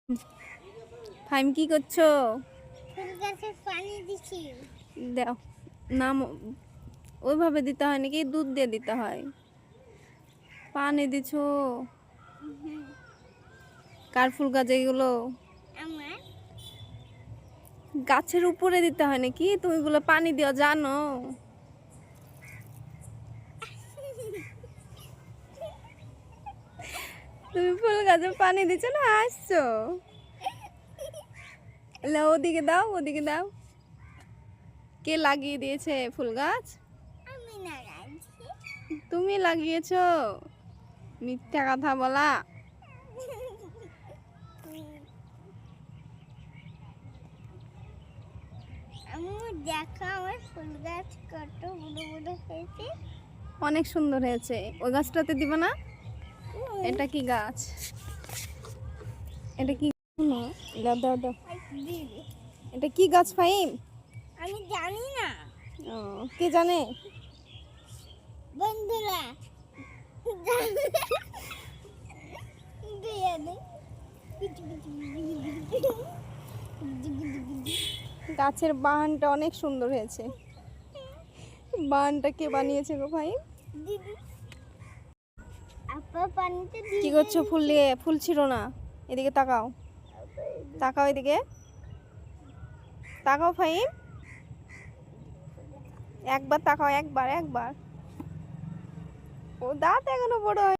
ফাইম কি করছো? ফুল গাছে পানি দিছি। দাও নাম ওইভাবে দিতে হয় নাকি দুধ দিয়ে দিতে হয়? পানি দিছো? কার ফুল গাছ এগুলো? আমার গাছের উপরে দিতে হয় নাকি? তুমি এগুলো পানি দিও জানো? তুমি ফুল গাছে পানি দিচ্ছ না হাসছো? ওদিকে দাও, ওদিকে দাও। কে লাগিয়ে দিয়েছে ফুল গাছ? আমি না গাছি। তুমি লাগিয়েছো? মিথ্যা কথা বলা। দেখো আমার ফুল গাছ কত বড় বড় হয়েছে। অনেক সুন্দর হয়েছে। ওই গাছটাতে দিব না? এটা কি গাছ? এটা কি? দাও দাও দাও। এটা কি গাছ ফাহিম? আমি জানি না। ও কে জানে? বন্ধুরা গাছের বাগানটা অনেক সুন্দর হয়েছে। বাগানটা কে বানিয়েছে গো ভাই? দিদি আপা পানিতে কি করছো? ফুল দিয়ে ফুল ছিল না। এদিকে তাকাও, তাকাও এদিকে তাকাও ফাহিম, একবার তাকাও, একবার একবার। ও দাঁত এখনো বড় হয়।